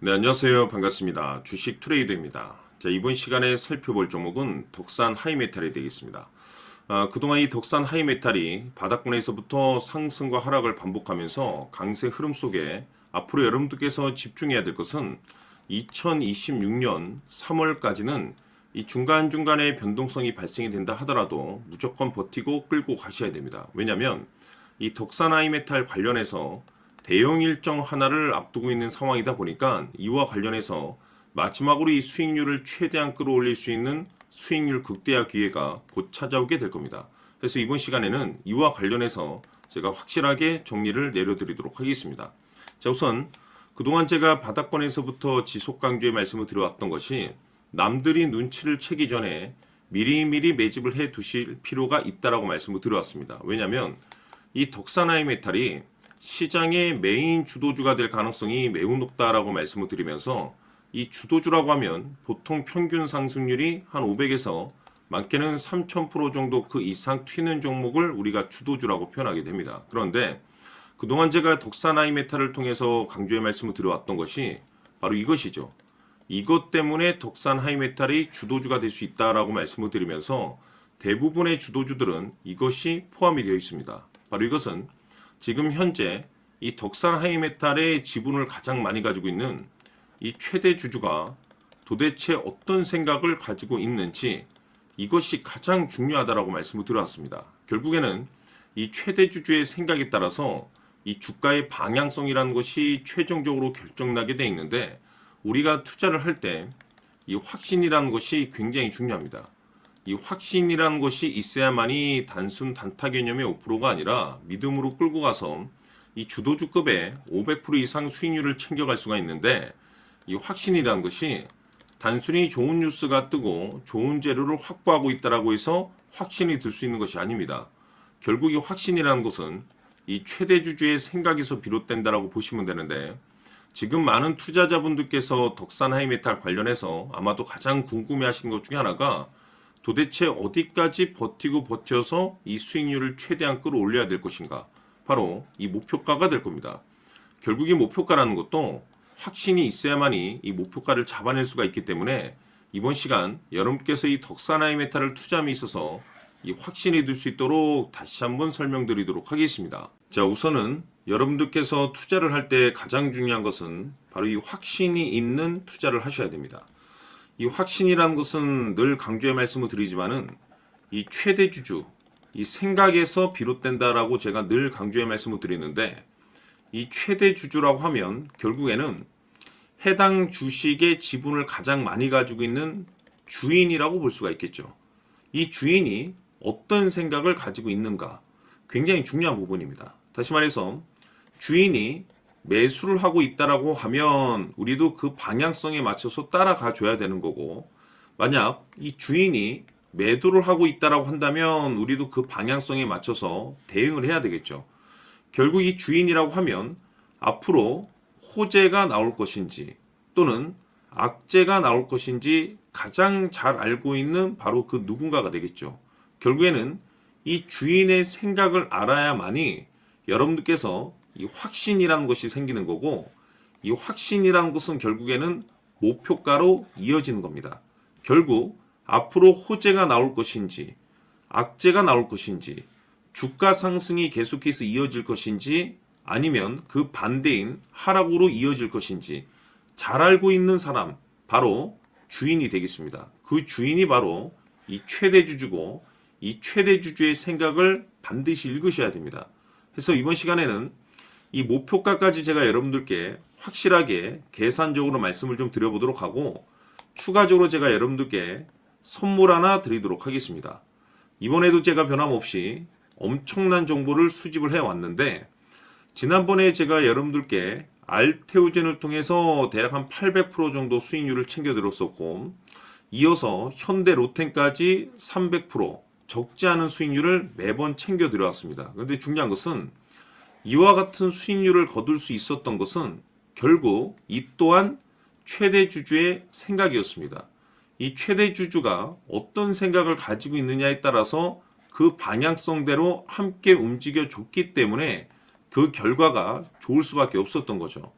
네, 안녕하세요. 반갑습니다. 주식 트레이더입니다. 자, 이번 시간에 살펴볼 종목은 덕산 하이메탈이 되겠습니다. 그동안 이 덕산 하이메탈이 바닥권에서부터 상승과 하락을 반복하면서 강세 흐름 속에 앞으로 여러분들께서 집중해야 될 것은 2026년 3월까지는 이 중간중간에 변동성이 발생이 된다 하더라도 무조건 버티고 끌고 가셔야 됩니다. 왜냐하면 이 덕산 하이메탈 관련해서 대형 일정 하나를 앞두고 있는 상황이다 보니까 이와 관련해서 마지막으로 이 수익률을 최대한 끌어올릴 수 있는 수익률 극대화 기회가 곧 찾아오게 될 겁니다. 그래서 이번 시간에는 이와 관련해서 제가 확실하게 정리를 내려드리도록 하겠습니다. 자, 우선 그동안 제가 바닥권에서부터 지속 강조의 말씀을 드려왔던 것이 남들이 눈치를 채기 전에 미리미리 매집을 해 두실 필요가 있다라고 말씀을 드려왔습니다. 왜냐하면 이 덕산 하이메탈이 시장의 메인 주도주가 될 가능성이 매우 높다라고 말씀을 드리면서 이 주도주라고 하면 보통 평균 상승률이 한 500에서 많게는 3000% 정도 그 이상 튀는 종목을 우리가 주도주라고 표현하게 됩니다. 그런데 그동안 제가 덕산 하이메탈을 통해서 강조의 말씀을 드려왔던 것이 바로 이것이죠. 이것 때문에 덕산 하이메탈이 주도주가 될 수 있다라고 말씀을 드리면서 대부분의 주도주들은 이것이 포함이 되어 있습니다. 바로 이것은 지금 현재 이 덕산 하이메탈의 지분을 가장 많이 가지고 있는 이 최대 주주가 도대체 어떤 생각을 가지고 있는지 이것이 가장 중요하다라고 말씀을 드려왔습니다. 결국에는 이 최대 주주의 생각에 따라서 이 주가의 방향성이라는 것이 최종적으로 결정나게 돼 있는데 우리가 투자를 할 때 이 확신이라는 것이 굉장히 중요합니다. 이 확신이라는 것이 있어야만이 단순 단타 개념의 5%가 아니라 믿음으로 끌고 가서 이 주도주급의 500% 이상 수익률을 챙겨갈 수가 있는데 이 확신이라는 것이 단순히 좋은 뉴스가 뜨고 좋은 재료를 확보하고 있다라고 해서 확신이 들 수 있는 것이 아닙니다. 결국 이 확신이라는 것은 이 최대 주주의 생각에서 비롯된다라고 보시면 되는데 지금 많은 투자자분들께서 덕산 하이메탈 관련해서 아마도 가장 궁금해하시는 것 중에 하나가 도대체 어디까지 버티고 버텨서 이 수익률을 최대한 끌어올려야 될 것인가? 바로 이 목표가가 될 겁니다. 결국 이 목표가라는 것도 확신이 있어야만이 이 목표가를 잡아낼 수가 있기 때문에 이번 시간 여러분께서 이 덕산 하이메탈을 투자함에 있어서 이 확신이 들 수 있도록 다시 한번 설명드리도록 하겠습니다. 자, 우선은 여러분들께서 투자를 할 때 가장 중요한 것은 바로 이 확신이 있는 투자를 하셔야 됩니다. 이 확신이라는 것은 늘 강조의 말씀을 드리지만은 이 최대 주주, 이 생각에서 비롯된다라고 제가 늘 강조의 말씀을 드리는데 이 최대 주주라고 하면 결국에는 해당 주식의 지분을 가장 많이 가지고 있는 주인이라고 볼 수가 있겠죠. 이 주인이 어떤 생각을 가지고 있는가 굉장히 중요한 부분입니다. 다시 말해서 주인이 매수를 하고 있다라고 하면 우리도 그 방향성에 맞춰서 따라가 줘야 되는 거고 만약 이 주인이 매도를 하고 있다라고 한다면 우리도 그 방향성에 맞춰서 대응을 해야 되겠죠. 결국 이 주인이라고 하면 앞으로 호재가 나올 것인지 또는 악재가 나올 것인지 가장 잘 알고 있는 바로 그 누군가가 되겠죠. 결국에는 이 주인의 생각을 알아야만이 여러분들께서 이 확신이라는 것이 생기는 거고 이 확신이라는 것은 결국에는 목표가로 이어지는 겁니다. 결국 앞으로 호재가 나올 것인지 악재가 나올 것인지 주가 상승이 계속해서 이어질 것인지 아니면 그 반대인 하락으로 이어질 것인지 잘 알고 있는 사람 바로 주인이 되겠습니다. 그 주인이 바로 이 최대 주주고 이 최대 주주의 생각을 반드시 읽으셔야 됩니다. 그래서 이번 시간에는 이 목표가까지 제가 여러분들께 확실하게 계산적으로 말씀을 좀 드려보도록 하고 추가적으로 제가 여러분들께 선물 하나 드리도록 하겠습니다. 이번에도 제가 변함없이 엄청난 정보를 수집을 해왔는데 지난번에 제가 여러분들께 알테오젠을 통해서 대략 한 800% 정도 수익률을 챙겨드렸었고 이어서 현대 로텐까지 300% 적지 않은 수익률을 매번 챙겨드려왔습니다. 그런데 중요한 것은 이와 같은 수익률을 거둘 수 있었던 것은 결국 이 또한 최대 주주의 생각이었습니다. 이 최대 주주가 어떤 생각을 가지고 있느냐에 따라서 그 방향성대로 함께 움직여 줬기 때문에 그 결과가 좋을 수밖에 없었던 거죠.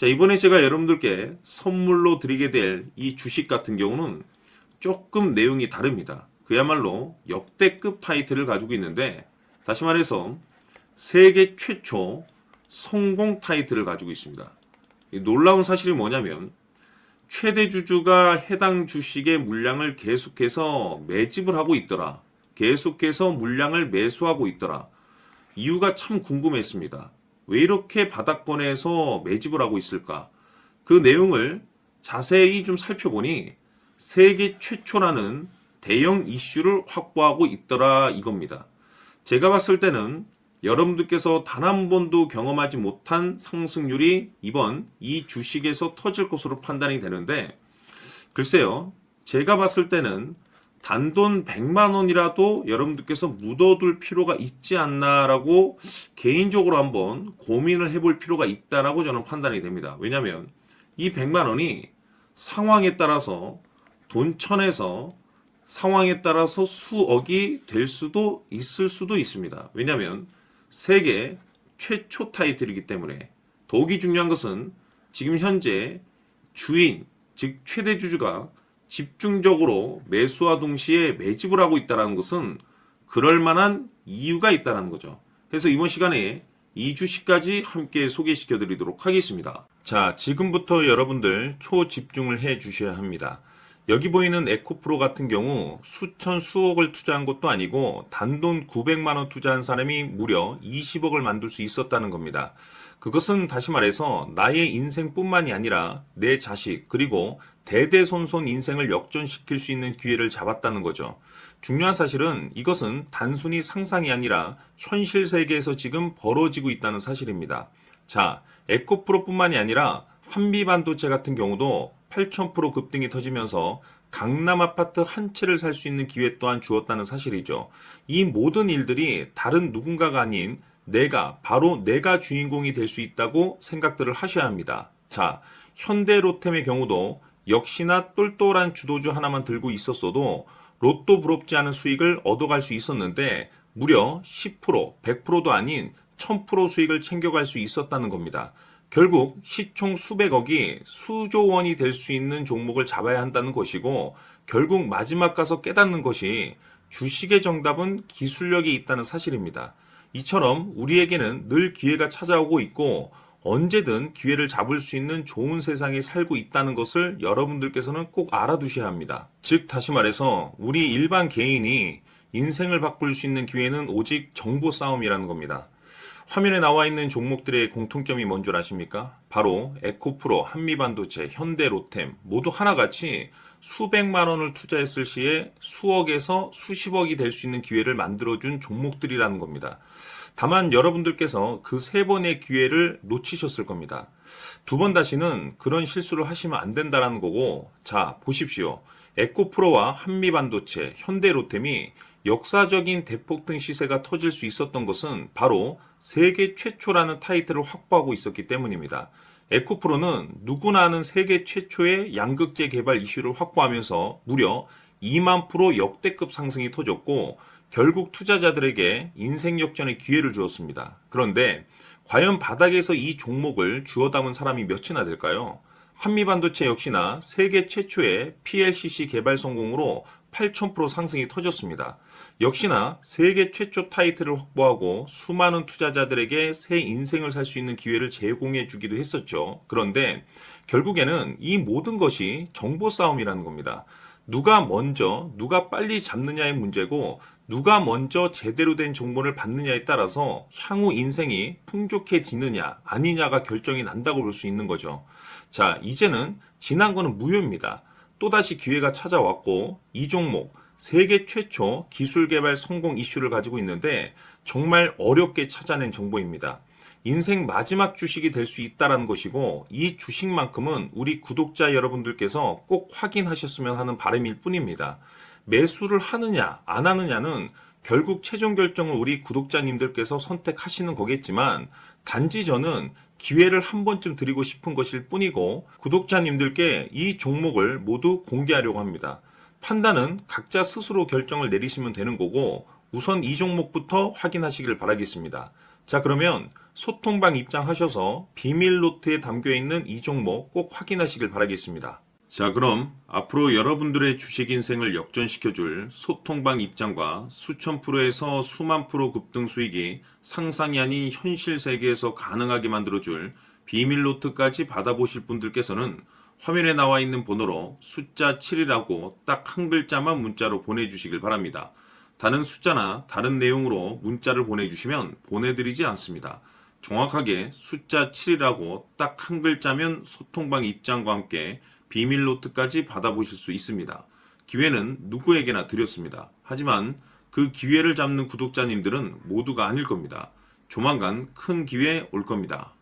자, 이번에 제가 여러분들께 선물로 드리게 될 이 주식 같은 경우는 조금 내용이 다릅니다. 그야말로 역대급 타이틀을 가지고 있는데, 다시 말해서 세계 최초 성공 타이틀을 가지고 있습니다. 이 놀라운 사실이 뭐냐면 최대 주주가 해당 주식의 물량을 계속해서 매집을 하고 있더라. 계속해서 물량을 매수하고 있더라. 이유가 참 궁금했습니다. 왜 이렇게 바닥권에서 매집을 하고 있을까? 그 내용을 자세히 좀 살펴보니 세계 최초라는 대형 이슈를 확보하고 있더라 이겁니다. 제가 봤을 때는 여러분들께서 단 한 번도 경험하지 못한 상승률이 이번 이 주식에서 터질 것으로 판단이 되는데, 글쎄요, 제가 봤을 때는 단돈 100만 원이라도 여러분들께서 묻어둘 필요가 있지 않나라고 개인적으로 한번 고민을 해볼 필요가 있다라고 저는 판단이 됩니다. 왜냐하면 이 100만 원이 상황에 따라서 돈천에서 상황에 따라서 수억이 될 수도 있을 수도 있습니다. 왜냐하면 세계 최초 타이틀이기 때문에. 더욱이 중요한 것은 지금 현재 주인, 즉 최대 주주가 집중적으로 매수와 동시에 매집을 하고 있다는 것은 그럴 만한 이유가 있다는 거죠. 그래서 이번 시간에 이 주식까지 함께 소개시켜 드리도록 하겠습니다. 자, 지금부터 여러분들 초집중을 해 주셔야 합니다. 여기 보이는 에코프로 같은 경우 수천 수억을 투자한 것도 아니고 단돈 900만 원 투자한 사람이 무려 20억을 만들 수 있었다는 겁니다. 그것은 다시 말해서 나의 인생뿐만이 아니라 내 자식 그리고 대대손손 인생을 역전시킬 수 있는 기회를 잡았다는 거죠. 중요한 사실은 이것은 단순히 상상이 아니라 현실 세계에서 지금 벌어지고 있다는 사실입니다. 자, 에코프로뿐만이 아니라 한미반도체 같은 경우도 8,000% 급등이 터지면서 강남 아파트 한 채를 살 수 있는 기회 또한 주었다는 사실이죠. 이 모든 일들이 다른 누군가가 아닌 바로 내가 주인공이 될 수 있다고 생각들을 하셔야 합니다. 자, 현대로템의 경우도 역시나 똘똘한 주도주 하나만 들고 있었어도 로또 부럽지 않은 수익을 얻어갈 수 있었는데 무려 10%, 100%도 아닌 1000% 수익을 챙겨갈 수 있었다는 겁니다. 결국 시총 수백억이 수조 원이 될 수 있는 종목을 잡아야 한다는 것이고, 결국 마지막 가서 깨닫는 것이 주식의 정답은 기술력이 있다는 사실입니다. 이처럼 우리에게는 늘 기회가 찾아오고 있고 언제든 기회를 잡을 수 있는 좋은 세상에 살고 있다는 것을 여러분들께서는 꼭 알아두셔야 합니다. 즉 다시 말해서 우리 일반 개인이 인생을 바꿀 수 있는 기회는 오직 정보 싸움이라는 겁니다. 화면에 나와 있는 종목들의 공통점이 뭔 줄 아십니까? 바로 에코프로, 한미반도체, 현대로템 모두 하나같이 수백만 원을 투자했을 시에 수억에서 수십억이 될 수 있는 기회를 만들어준 종목들이라는 겁니다. 다만 여러분들께서 그 세 번의 기회를 놓치셨을 겁니다. 두 번 다시는 그런 실수를 하시면 안 된다는 거고, 자 보십시오. 에코프로와 한미반도체, 현대로템이 역사적인 대폭등 시세가 터질 수 있었던 것은 바로 세계 최초라는 타이틀을 확보하고 있었기 때문입니다. 에코프로는 누구나 아는 세계 최초의 양극재 개발 이슈를 확보하면서 무려 2만 프로 역대급 상승이 터졌고 결국 투자자들에게 인생 역전의 기회를 주었습니다. 그런데 과연 바닥에서 이 종목을 주워 담은 사람이 몇이나 될까요? 한미반도체 역시나 세계 최초의 PLCC 개발 성공으로 8,000% 상승이 터졌습니다. 역시나 세계 최초 타이틀을 확보하고 수많은 투자자들에게 새 인생을 살 수 있는 기회를 제공해 주기도 했었죠. 그런데 결국에는 이 모든 것이 정보 싸움이라는 겁니다. 누가 먼저, 누가 빨리 잡느냐의 문제고 누가 먼저 제대로 된 정보를 받느냐에 따라서 향후 인생이 풍족해지느냐 아니냐가 결정이 난다고 볼 수 있는 거죠. 자, 이제는 지난 거는 무효입니다. 또다시 기회가 찾아왔고 이 종목 세계 최초 기술 개발 성공 이슈를 가지고 있는데 정말 어렵게 찾아낸 정보입니다. 인생 마지막 주식이 될 수 있다는 것이고 이 주식만큼은 우리 구독자 여러분들께서 꼭 확인하셨으면 하는 바람일 뿐입니다. 매수를 하느냐 안 하느냐는 결국 최종 결정을 우리 구독자님들께서 선택하시는 거겠지만 단지 저는 기회를 한 번쯤 드리고 싶은 것일 뿐이고 구독자님들께 이 종목을 모두 공개하려고 합니다. 판단은 각자 스스로 결정을 내리시면 되는 거고 우선 이 종목부터 확인하시길 바라겠습니다. 자, 그러면 소통방 입장하셔서 비밀 노트에 담겨 있는 이 종목 꼭 확인하시길 바라겠습니다. 자, 그럼 앞으로 여러분들의 주식 인생을 역전시켜줄 소통방 입장과 수천 프로에서 수만 프로 급등 수익이 상상이 아닌 현실 세계에서 가능하게 만들어줄 비밀 노트까지 받아보실 분들께서는 화면에 나와 있는 번호로 숫자 7이라고 딱 한 글자만 문자로 보내주시길 바랍니다. 다른 숫자나 다른 내용으로 문자를 보내주시면 보내드리지 않습니다. 정확하게 숫자 7이라고 딱 한 글자면 소통방 입장과 함께 비밀 노트까지 받아보실 수 있습니다. 기회는 누구에게나 드렸습니다. 하지만 그 기회를 잡는 구독자님들은 모두가 아닐 겁니다. 조만간 큰 기회 올 겁니다.